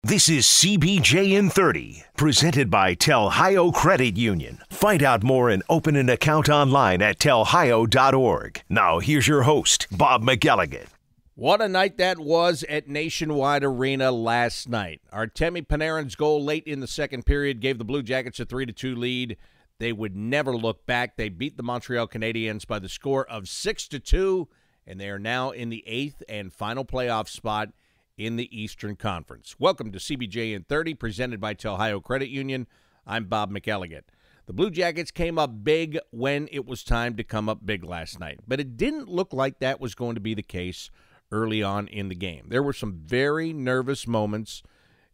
This is CBJ in 30, presented by Telhio Credit Union. Find out more and open an account online at telhio.org. Now, here's your host, Bob McElligott. What a night that was at Nationwide Arena last night. Artemi Panarin's goal late in the second period gave the Blue Jackets a 3-2 lead. They would never look back. They beat the Montreal Canadiens by the score of 6-2, and they are now in the eighth and final playoff spot in the Eastern Conference. Welcome to CBJ in 30, presented by Telhio Credit Union. I'm Bob McElligott. The Blue Jackets came up big when it was time to come up big last night, but it didn't look like that was going to be the case early on in the game. There were some very nervous moments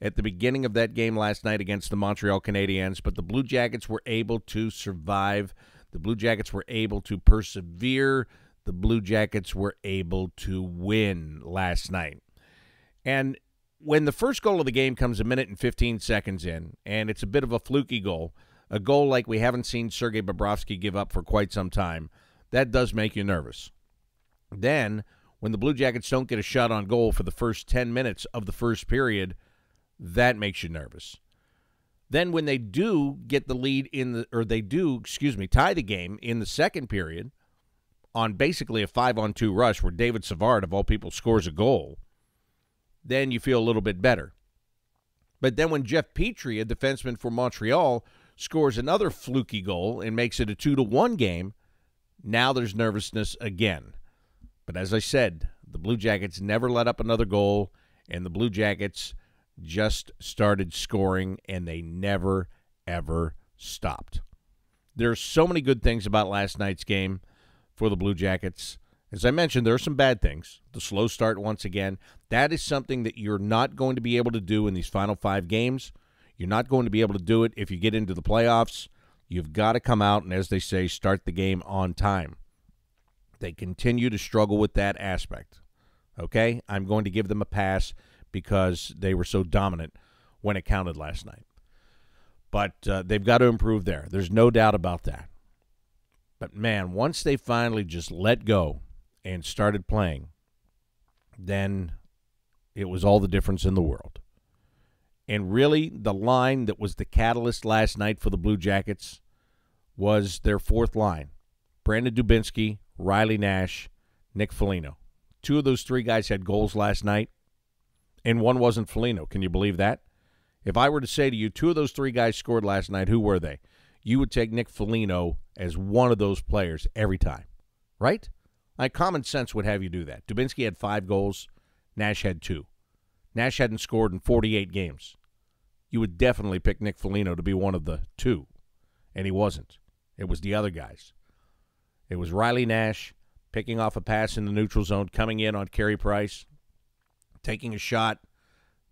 at the beginning of that game last night against the Montreal Canadiens, but the Blue Jackets were able to survive. The Blue Jackets were able to persevere. The Blue Jackets were able to win last night. And when the first goal of the game comes a minute and 15 seconds in, and it's a bit of a fluky goal, a goal like we haven't seen Sergei Bobrovsky give up for quite some time, that does make you nervous. Then, when the Blue Jackets don't get a shot on goal for the first 10 minutes of the first period, that makes you nervous. Then when they do get the lead tie the game in the second period on basically a 5-on-2 rush where David Savard, of all people, scores a goal, then you feel a little bit better. But then when Jeff Petrie, a defenseman for Montreal, scores another fluky goal and makes it a 2-1 game, now there's nervousness again. But as I said, the Blue Jackets never let up another goal, and the Blue Jackets just started scoring, and they never, ever stopped. There's so many good things about last night's game for the Blue Jackets. As I mentioned, there are some bad things. The slow start once again. That is something that you're not going to be able to do in these final 5 games. You're not going to be able to do it if you get into the playoffs. You've got to come out and, as they say, start the game on time. They continue to struggle with that aspect. Okay? I'm going to give them a pass because they were so dominant when it counted last night. But they've got to improve there. There's no doubt about that. But, man, once they finally just let go and started playing, then it was all the difference in the world. And really, the line that was the catalyst last night for the Blue Jackets was their fourth line. Brandon Dubinsky, Riley Nash, Nick Foligno. 2 of those 3 guys had goals last night, and one wasn't Foligno. Can you believe that? If I were to say to you, 2 of those 3 guys scored last night, who were they? You would take Nick Foligno as one of those players every time, right? Common sense would have you do that. Dubinsky had 5 goals. Nash had 2. Nash hadn't scored in 48 games. You would definitely pick Nick Foligno to be one of the 2, and he wasn't. It was the other guys. It was Riley Nash picking off a pass in the neutral zone, coming in on Carey Price, taking a shot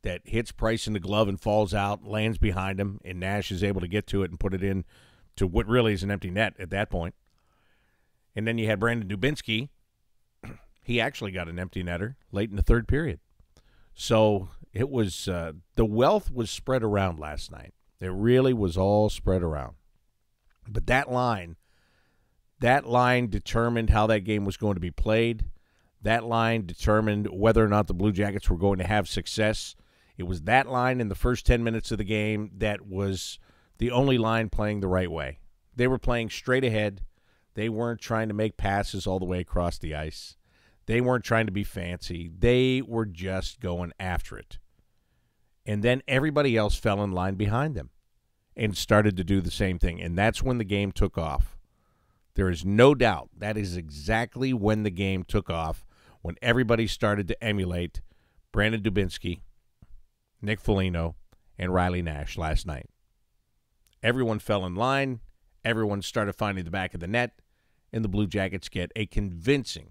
that hits Price in the glove and falls out, lands behind him, and Nash is able to get to it and put it in to what really is an empty net at that point. And then you had Brandon Dubinsky. He actually got an empty netter late in the third period. So it was the wealth was spread around last night. It really was all spread around. But that line determined how that game was going to be played. That line determined whether or not the Blue Jackets were going to have success. It was that line in the first 10 minutes of the game that was the only line playing the right way. They were playing straight ahead. They weren't trying to make passes all the way across the ice. They weren't trying to be fancy. They were just going after it. And then everybody else fell in line behind them and started to do the same thing. And that's when the game took off. There is no doubt that is exactly when the game took off, when everybody started to emulate Brandon Dubinsky, Nick Foligno, and Riley Nash last night. Everyone fell in line. Everyone started finding the back of the net, and the Blue Jackets get a convincing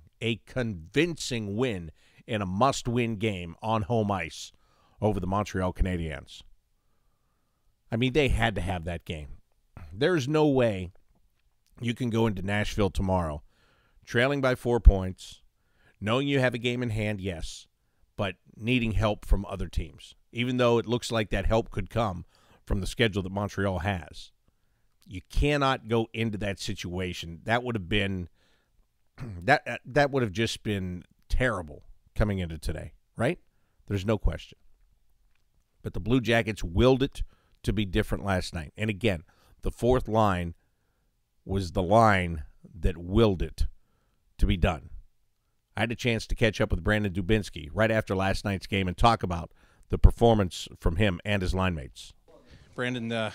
win in a must-win game on home ice over the Montreal Canadiens. I mean, they had to have that game. There's no way you can go into Nashville tomorrow trailing by 4 points, knowing you have a game in hand, yes, but needing help from other teams, even though it looks like that help could come from the schedule that Montreal has. You cannot go into that situation. That would have been that would have just been terrible coming into today, right? There's no question. But the Blue Jackets willed it to be different last night. And again, the fourth line was the line that willed it to be done. I had a chance to catch up with Brandon Dubinsky right after last night's game and talk about the performance from him and his line mates. Brandon, I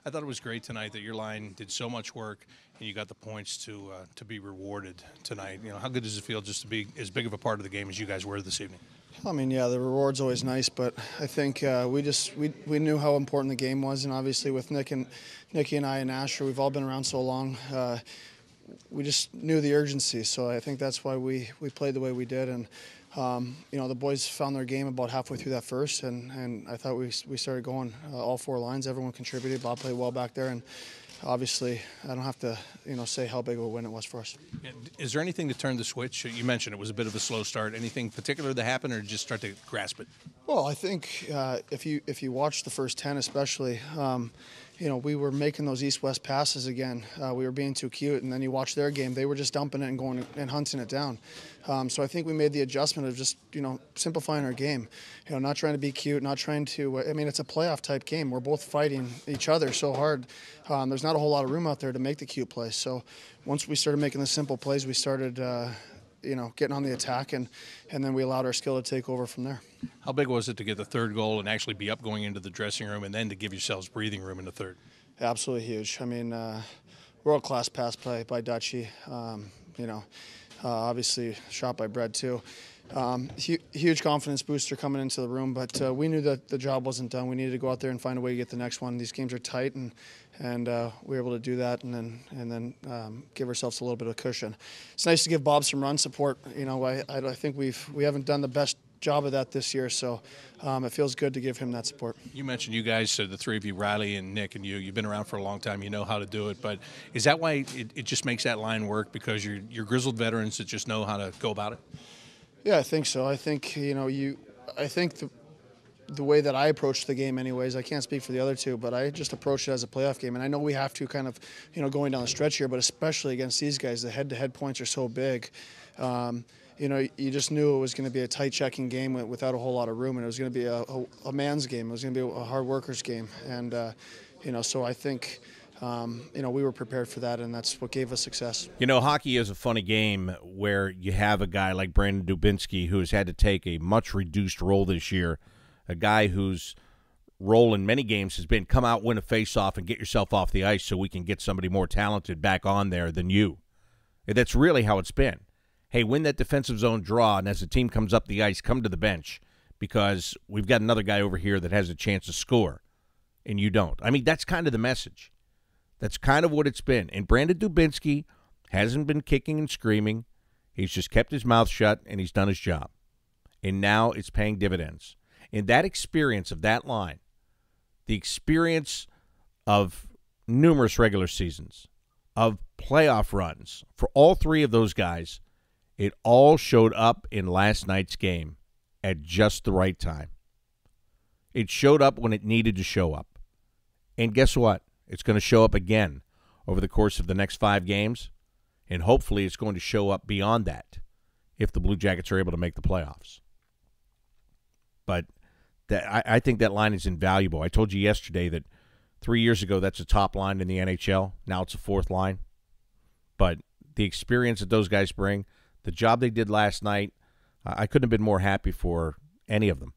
thought it was great tonight that your line did so much work and you got the points to be rewarded tonight. You know, how good does it feel just to be as big of a part of the game as you guys were this evening? I mean, yeah, the reward's always nice, but I think we knew how important the game was, and obviously with Nicky and I and Asher, we've all been around so long. We just knew the urgency, so I think that's why we played the way we did. And you know, the boys found their game about halfway through that first, and I thought we started going all four lines. Everyone contributed. Bob played well back there, and obviously I don't have to say how big of a win it was for us. Is there anything to turn the switch? You mentioned it was a bit of a slow start. Anything particular that happened, or just start to grasp it? Well, I think if you watch the first 10 especially, we were making those east-west passes again. We were being too cute, and then you watch their game. They were just dumping it and going and hunting it down. So I think we made the adjustment of just, simplifying our game. Not trying to be cute, not trying to it's a playoff-type game. We're both fighting each other so hard. There's not a whole lot of room out there to make the cute plays. So once we started making the simple plays, we started getting on the attack, and then we allowed our skill to take over from there. How big was it to get the third goal and actually be up going into the dressing room, and then to give yourselves breathing room in the third? Absolutely huge. I mean, world-class pass play by Dutchie. Obviously shot by Brett too. Huge confidence booster coming into the room, but we knew that the job wasn't done. We needed to go out there and find a way to get the next one. These games are tight, and we were able to do that, and then give ourselves a little bit of cushion. It's nice to give Bob some run support. I think we haven't done the best job of that this year, so it feels good to give him that support. You mentioned you guys, the three of you, Riley and Nick and you've been around for a long time. You know how to do it, but is that why it just makes that line work, because you're grizzled veterans that just know how to go about it? Yeah, I think so. I think I think the way that I approach the game, anyways, I can't speak for the other two, but I just approach it as a playoff game, and I know we have to kind of going down the stretch here, but especially against these guys, the head-to-head points are so big. You just knew it was going to be a tight checking game without a whole lot of room, and it was going to be a man's game. It was going to be a hard worker's game, and so I think we were prepared for that, and that's what gave us success. Hockey is a funny game where you have a guy like Brandon Dubinsky who has had to take a much reduced role this year, a guy whose role in many games has been come out, win a face-off, and get yourself off the ice so we can get somebody more talented back on there than you. And that's really how it's been. Hey, win that defensive zone draw, and as the team comes up the ice, come to the bench because we've got another guy over here that has a chance to score, and you don't. I mean, that's kind of the message. That's kind of what it's been. And Brandon Dubinsky hasn't been kicking and screaming. He's just kept his mouth shut, and he's done his job. And now it's paying dividends. And that experience of that line, the experience of numerous regular seasons, of playoff runs, for all three of those guys, it all showed up in last night's game at just the right time. It showed up when it needed to show up. And guess what? It's going to show up again over the course of the next 5 games, and hopefully it's going to show up beyond that if the Blue Jackets are able to make the playoffs. But I think that line is invaluable. I told you yesterday that 3 years ago that's a top line in the NHL. Now it's a fourth line. But the experience that those guys bring, the job they did last night, I couldn't have been more happy for any of them.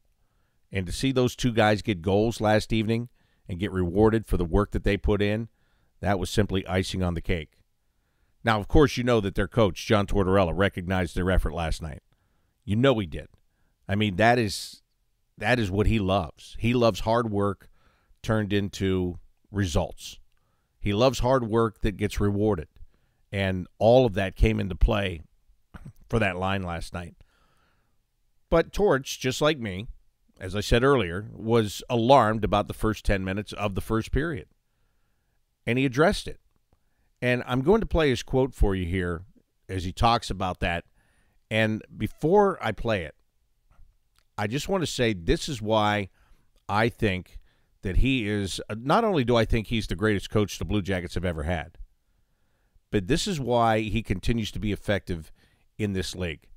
And to see those two guys get goals last evening and get rewarded for the work that they put in, that was simply icing on the cake. Now, of course, you know that their coach, John Tortorella, recognized their effort last night. You know he did. I mean, that is what he loves. He loves hard work turned into results. He loves hard work that gets rewarded. And all of that came into play for that line last night. But Torch, just like me, as I said earlier, was alarmed about the first 10 minutes of the first period. And he addressed it. And I'm going to play his quote for you here as he talks about that. And before I play it, I just want to say this is why I think that he is, not only do I think he's the greatest coach the Blue Jackets have ever had, but this is why he continues to be effective in this league.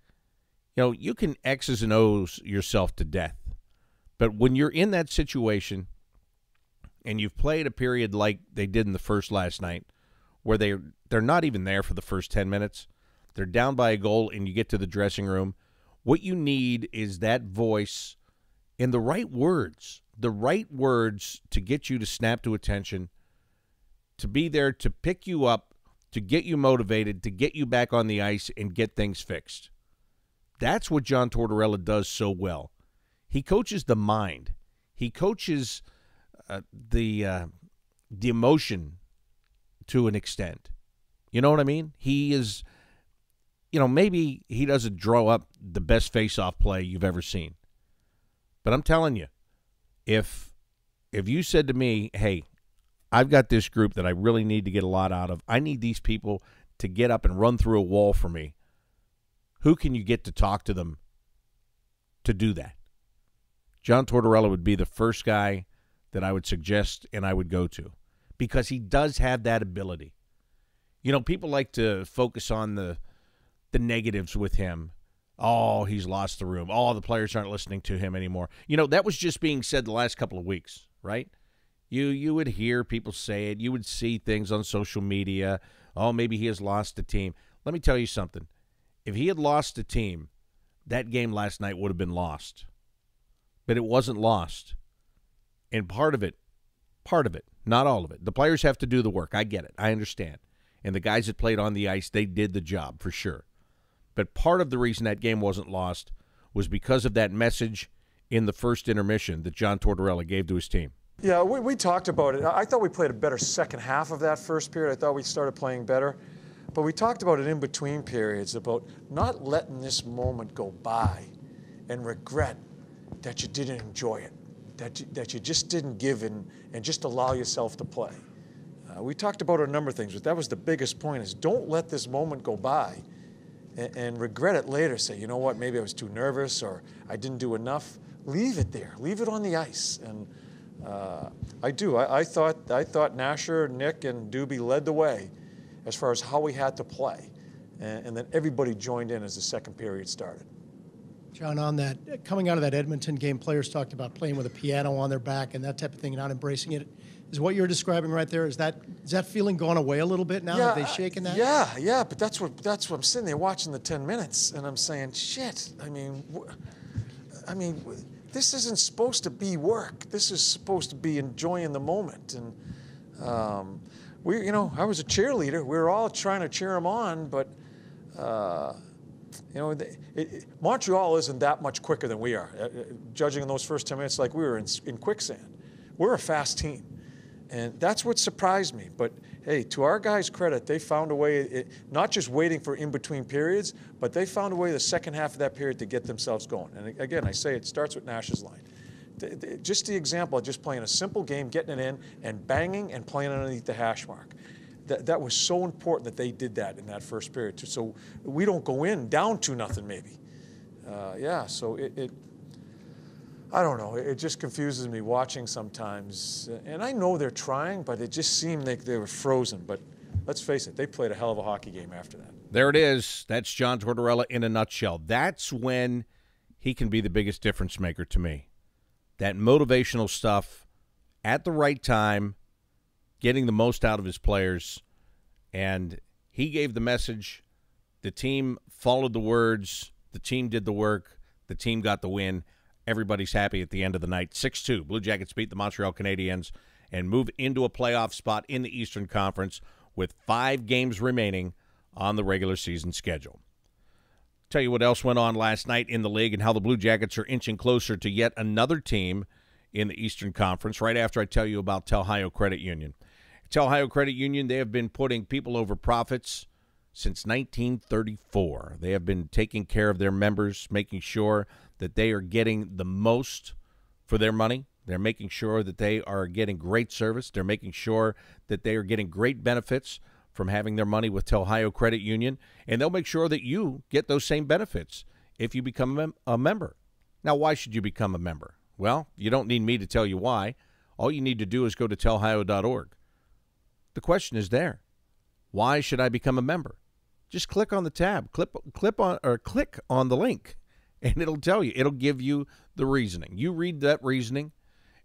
You can X's and O's yourself to death, But when you're in that situation and you've played a period like they did in the first last night, where they're not even there for the first 10 minutes, they're down by a goal, and you get to the dressing room, what you need is that voice in the right words to get you to snap to attention, to be there to pick you up, to get you motivated, to get you back on the ice and get things fixed. That's what John Tortorella does so well. He coaches the mind. He coaches the emotion to an extent. You know what I mean? He is, maybe he doesn't draw up the best face-off play you've ever seen. But I'm telling you, if you said to me, hey, I've got this group that I really need to get a lot out of. I need these people to get up and run through a wall for me. Who can you get to talk to them to do that? John Tortorella would be the first guy that I would suggest and I would go to, because he does have that ability. People like to focus on the negatives with him. Oh, he's lost the room. Oh, the players aren't listening to him anymore. That was just being said the last couple of weeks, right? You would hear people say it. You would see things on social media. Oh, maybe he has lost the team. Let me tell you something. If he had lost the team, that game last night would have been lost. But it wasn't lost. And part of it, not all of it. The players have to do the work. I get it. I understand. And the guys that played on the ice, they did the job for sure. But part of the reason that game wasn't lost was because of that message in the first intermission that John Tortorella gave to his team. Yeah, we talked about it. I thought we played a better second half of that first period. I thought we started playing better. But we talked about it in between periods, about not letting this moment go by and regret that you didn't enjoy it, that you just didn't give in and just allow yourself to play. We talked about a number of things, but that was the biggest point, is don't let this moment go by and regret it later. Say, you know what, maybe I was too nervous or I didn't do enough. Leave it there. Leave it on the ice. And I thought Nasher, Nick, and Doobie led the way as far as how we had to play. And then everybody joined in as the second period started. John, on that, coming out of that Edmonton game, players talked about playing with a piano on their back and that type of thing, not embracing it. Is what you're describing right there, is that feeling gone away a little bit now? Yeah, Have they shaken that? Yeah, but that's what I'm sitting there watching the 10 minutes, and I'm saying, shit, I mean, this isn't supposed to be work. This is supposed to be enjoying the moment. And I was a cheerleader. We were all trying to cheer them on, but Montreal isn't that much quicker than we are. Judging in those first 10 minutes, like we were in quicksand. We're a fast team, and that's what surprised me. But hey, to our guys' credit, they found a way, not just waiting for in-between periods, but they found a way the second half of that period to get themselves going. And again, I say it starts with Nash's line. Just the example of just playing a simple game, getting it in, and banging and playing underneath the hash mark. That was so important that they did that in that first period, too. So we don't go in down 2-0 maybe. So I don't know. It just confuses me watching sometimes. And I know they're trying, but it just seemed like they were frozen. But let's face it, they played a hell of a hockey game after that. There it is. That's John Tortorella in a nutshell. That's when he can be the biggest difference maker to me. That motivational stuff at the right time, getting the most out of his players. And he gave the message. The team followed the words. The team did the work. The team got the win. Everybody's happy at the end of the night. 6-2, Blue Jackets beat the Montreal Canadiens and move into a playoff spot in the Eastern Conference with 5 games remaining on the regular season schedule. Tell you what else went on last night in the league and how the Blue Jackets are inching closer to yet another team in the Eastern Conference right after I tell you about Telhio Credit Union. Telhio Credit Union, they have been putting people over profits since 1934. They have been taking care of their members, making sure that they are getting the most for their money. They're making sure that they are getting great service. They're making sure that they are getting great benefits from having their money with Telhio Credit Union, and they'll make sure that you get those same benefits if you become a member. Now, why should you become a member? Well, you don't need me to tell you why. All you need to do is go to telhio.org. The question is there. Why should I become a member? Just click on the tab, click on the link, And it'll tell you. It'll give you the reasoning. You read that reasoning,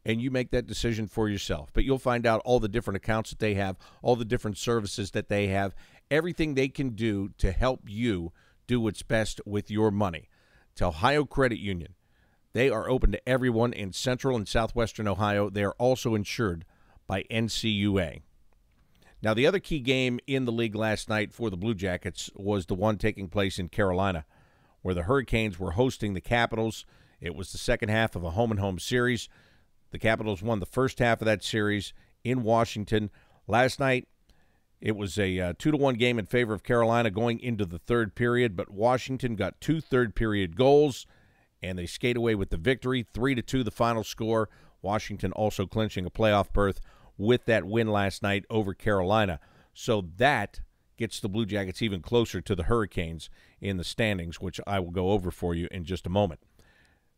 and you make that decision for yourself. But you'll find out all the different accounts that they have, all the different services that they have, everything they can do to help you do what's best with your money. It's Ohio Credit Union. They are open to everyone in Central and Southwestern Ohio. They are also insured by NCUA. Now, the other key game in the league last night for the Blue Jackets was the one taking place in Carolina, where the Hurricanes were hosting the Capitals. It was the second half of a home-and-home series. The Capitals won the first half of that series in Washington. Last night, it was a 2-1 game in favor of Carolina going into the third period, but Washington got 2 third-period goals, and they skate away with the victory. 3-2 the final score. Washington also clinching a playoff berth with that win last night over Carolina. So that gets the Blue Jackets even closer to the Hurricanes in the standings, which I will go over for you in just a moment.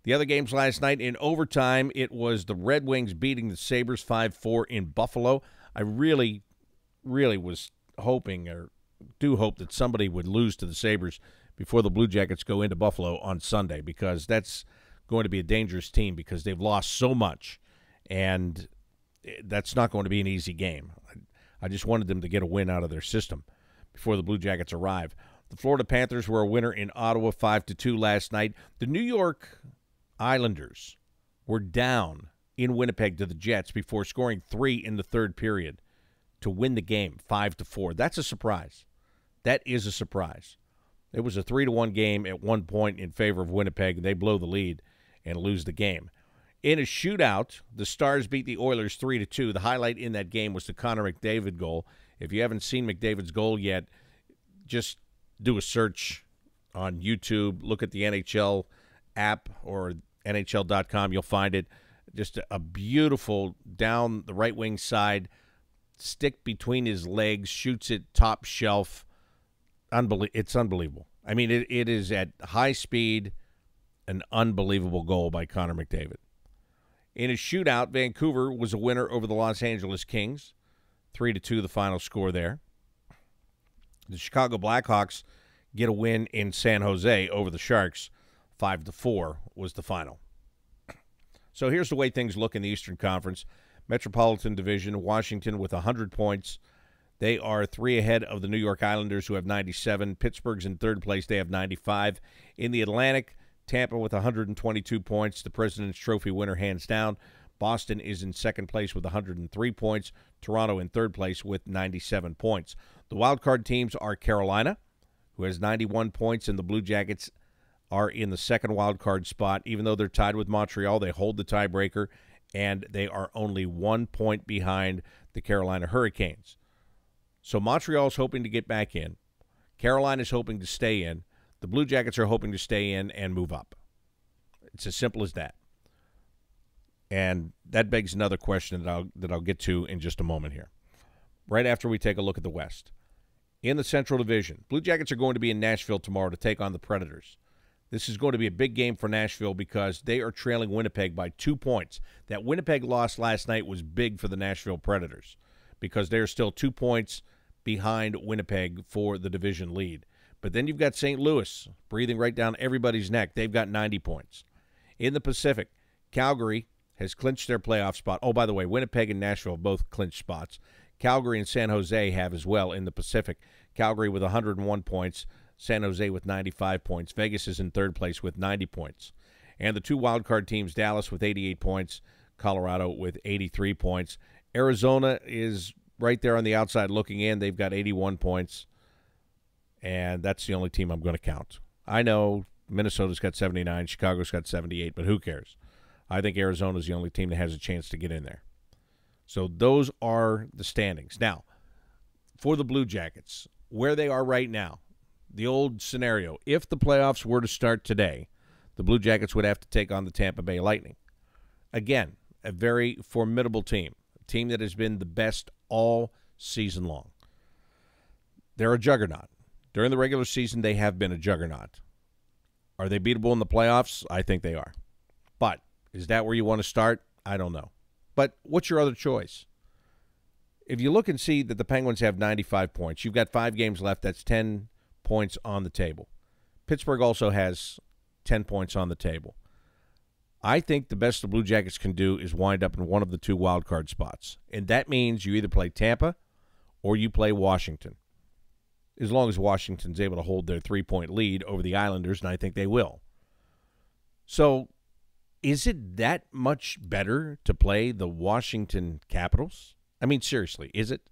The other games last night in overtime, it was the Red Wings beating the Sabres 5-4 in Buffalo. I really was hoping, or do hope, that somebody would lose to the Sabres before the Blue Jackets go into Buffalo on Sunday, because that's going to be a dangerous team because they've lost so much, and that's not going to be an easy game. I just wanted them to get a win out of their system before the Blue Jackets arrive. The Florida Panthers were a winner in Ottawa 5-2 last night. The New York Islanders were down in Winnipeg to the Jets before scoring 3 in the third period to win the game 5-4. That's a surprise. That is a surprise. It was a 3-1 game at one point in favor of Winnipeg. They blow the lead and lose the game. In a shootout, the Stars beat the Oilers 3-2. The highlight in that game was the Connor McDavid goal. If you haven't seen McDavid's goal yet, just do a search on YouTube. Look at the NHL app or NHL.com. You'll find it. Just a beautiful down the right wing side, stick between his legs, shoots it top shelf. It's unbelievable. I mean, it is at high speed, an unbelievable goal by Connor McDavid. In a shootout, Vancouver was a winner over the Los Angeles Kings, 3-2 the final score there. The Chicago Blackhawks get a win in San Jose over the Sharks, 5-4 was the final. So here's the way things look in the Eastern Conference. Metropolitan Division, Washington with 100 points. They are 3 ahead of the New York Islanders, who have 97. Pittsburgh's in third place. They have 95. In the Atlantic, Tampa with 122 points, the President's Trophy winner hands down. Boston is in second place with 103 points. Toronto in third place with 97 points. The wildcard teams are Carolina, who has 91 points, and the Blue Jackets are in the second wildcard spot. Even though they're tied with Montreal, they hold the tiebreaker, and they are only 1 point behind the Carolina Hurricanes. So Montreal's hoping to get back in. Carolina's hoping to stay in. The Blue Jackets are hoping to stay in and move up. It's as simple as that. And that begs another question that I'll get to in just a moment here, right after we take a look at the West. In the Central Division, Blue Jackets are going to be in Nashville tomorrow to take on the Predators. This is going to be a big game for Nashville because they are trailing Winnipeg by 2 points. That Winnipeg loss last night was big for the Nashville Predators because they're still 2 points behind Winnipeg for the division lead. But then you've got St. Louis breathing right down everybody's neck. They've got 90 points. In the Pacific, Calgary has clinched their playoff spot. Oh, by the way, Winnipeg and Nashville both clinched spots. Calgary and San Jose have as well in the Pacific. Calgary with 101 points, San Jose with 95 points. Vegas is in third place with 90 points. And the 2 wildcard teams, Dallas with 88 points, Colorado with 83 points. Arizona is right there on the outside looking in. They've got 81 points. And that's the only team I'm going to count. I know Minnesota's got 79, Chicago's got 78, but who cares? I think Arizona's the only team that has a chance to get in there. So those are the standings. Now, for the Blue Jackets, where they are right now, the old scenario, if the playoffs were to start today, the Blue Jackets would have to take on the Tampa Bay Lightning. Again, a very formidable team, a team that has been the best all season long. They're a juggernaut. During the regular season, they have been a juggernaut. Are they beatable in the playoffs? I think they are. But is that where you want to start? I don't know. But what's your other choice? If you look and see that the Penguins have 95 points, you've got 5 games left. That's 10 points on the table. Pittsburgh also has 10 points on the table. I think the best the Blue Jackets can do is wind up in one of the two wild card spots. And that means you either play Tampa or you play Washington. As long as Washington's able to hold their 3-point lead over the Islanders, and I think they will. So is it that much better to play the Washington Capitals? I mean, seriously, is it?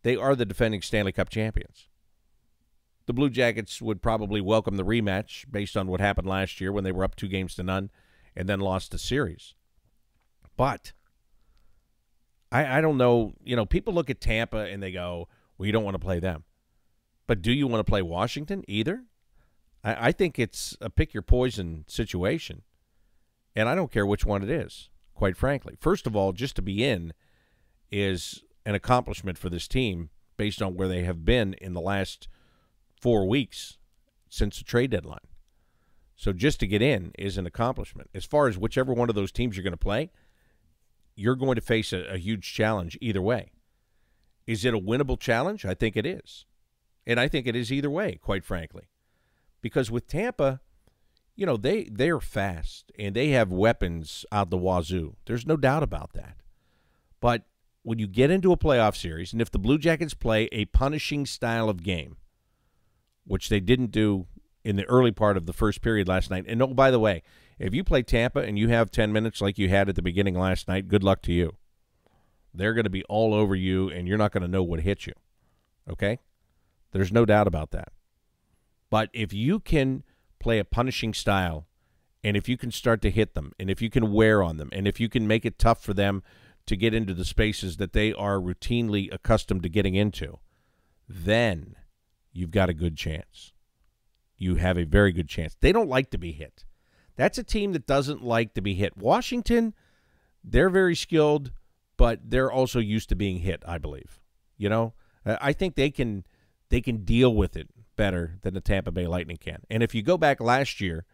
They are the defending Stanley Cup champions. The Blue Jackets would probably welcome the rematch based on what happened last year when they were up 2-0 and then lost the series. But I don't know. You know, people look at Tampa and they go, well, you don't want to play them. But do you want to play Washington either? I think it's a pick your poison situation. And I don't care which one it is, quite frankly. First of all, just to be in is an accomplishment for this team based on where they have been in the last 4 weeks since the trade deadline. So just to get in is an accomplishment. As far as whichever one of those teams you're going to play, you're going to face a huge challenge either way. Is it a winnable challenge? I think it is. And I think it is either way, quite frankly. Because with Tampa, you know, they're fast and they have weapons out the wazoo. There's no doubt about that. But when you get into a playoff series, and if the Blue Jackets play a punishing style of game, which they didn't do in the early part of the first period last night. And, oh, by the way, if you play Tampa and you have 10 minutes like you had at the beginning last night, good luck to you. They're going to be all over you, and you're not going to know what hit you. Okay? There's no doubt about that. But if you can play a punishing style, and if you can start to hit them, and if you can wear on them, and if you can make it tough for them to get into the spaces that they are routinely accustomed to getting into, then you've got a good chance. You have a very good chance. They don't like to be hit. That's a team that doesn't like to be hit. Washington, they're very skilled, but they're also used to being hit, I believe. You know, I think they can deal with it better than the Tampa Bay Lightning can. And if you go back last year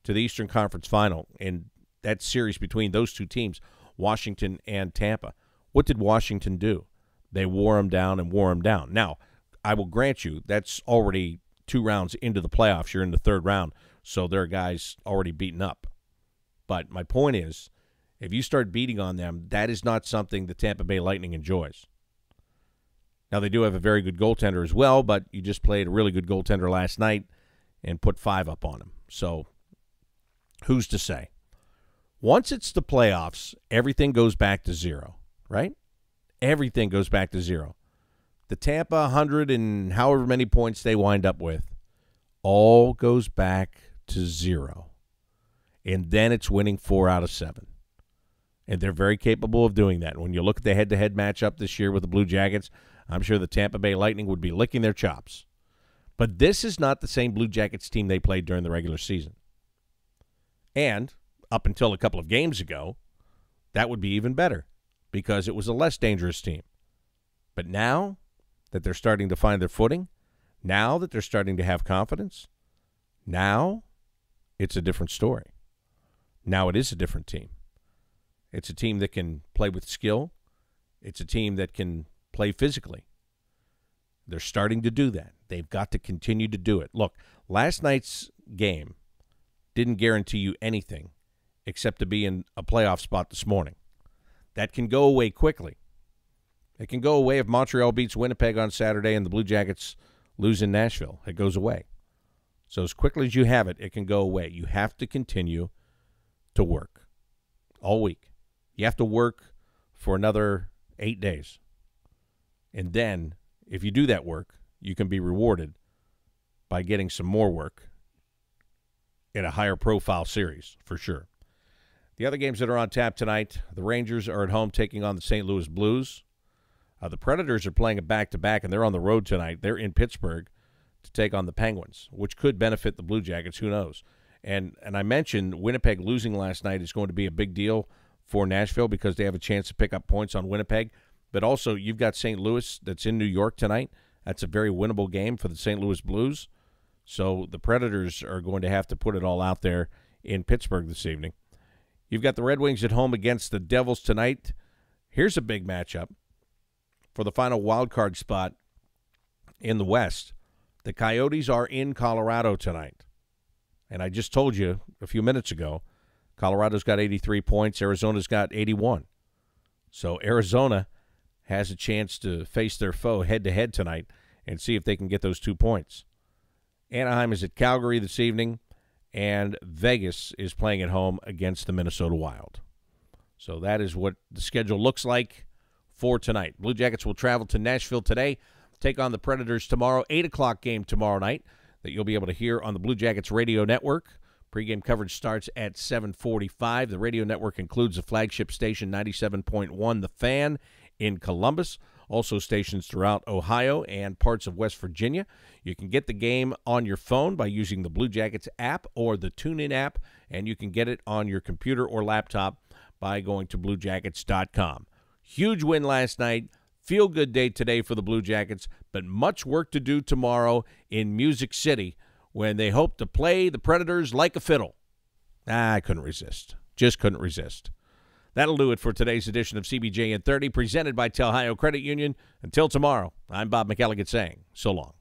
to the Eastern Conference Final and that series between those two teams, Washington and Tampa, what did Washington do? They wore them down and wore them down. Now, I will grant you that's already 2 rounds into the playoffs. You're in the 3rd round, so there are guys already beaten up. But my point is, if you start beating on them, that is not something the Tampa Bay Lightning enjoys. Now, they do have a very good goaltender as well, but you just played a really good goaltender last night and put 5 up on him. So who's to say? Once it's the playoffs, everything goes back to 0, right? Everything goes back to 0. The Tampa 100 and however many points they wind up with all goes back to 0. And then it's winning 4 out of 7. And they're very capable of doing that. When you look at the head-to-head matchup this year with the Blue Jackets, I'm sure the Tampa Bay Lightning would be licking their chops. But this is not the same Blue Jackets team they played during the regular season. And up until a couple of games ago, that would be even better because it was a less dangerous team. But now that they're starting to find their footing, now that they're starting to have confidence, now it's a different story. Now it is a different team. It's a team that can play with skill. It's a team that can play physically. They're starting to do that. They've got to continue to do it. Look, last night's game didn't guarantee you anything except to be in a playoff spot this morning. That can go away quickly. It can go away if Montreal beats Winnipeg on Saturday and the Blue Jackets lose in Nashville. It goes away. So as quickly as you have it, it can go away. You have to continue to work all week. You have to work for another 8 days. And then, if you do that work, you can be rewarded by getting some more work in a higher profile series, for sure. The other games that are on tap tonight, the Rangers are at home taking on the St. Louis Blues. The Predators are playing a back-to-back, and they're on the road tonight. They're in Pittsburgh to take on the Penguins, which could benefit the Blue Jackets. Who knows? And I mentioned Winnipeg losing last night is going to be a big deal for Nashville because they have a chance to pick up points on Winnipeg. But also, you've got St. Louis that's in New York tonight. That's a very winnable game for the St. Louis Blues. So the Predators are going to have to put it all out there in Pittsburgh this evening. You've got the Red Wings at home against the Devils tonight. Here's a big matchup for the final wild card spot in the West. The Coyotes are in Colorado tonight. And I just told you a few minutes ago, Colorado's got 83 points. Arizona's got 81. So Arizona has a chance to face their foe head-to-head tonight and see if they can get those 2 points. Anaheim is at Calgary this evening, and Vegas is playing at home against the Minnesota Wild. So that is what the schedule looks like for tonight. Blue Jackets will travel to Nashville today, take on the Predators tomorrow, 8 o'clock game tomorrow night that you'll be able to hear on the Blue Jackets radio network. Pre-game coverage starts at 7:45. The radio network includes the flagship station 97.1 The Fan in Columbus, also stations throughout Ohio and parts of West Virginia. You can get the game on your phone by using the Blue Jackets app or the TuneIn app, and you can get it on your computer or laptop by going to BlueJackets.com. Huge win last night. Feel-good day today for the Blue Jackets, but much work to do tomorrow in Music City when they hope to play the Predators like a fiddle. I couldn't resist. Just couldn't resist. That'll do it for today's edition of CBJ in 30, presented by Tel Hayo Credit Union. Until tomorrow, I'm Bob McElligott saying so long.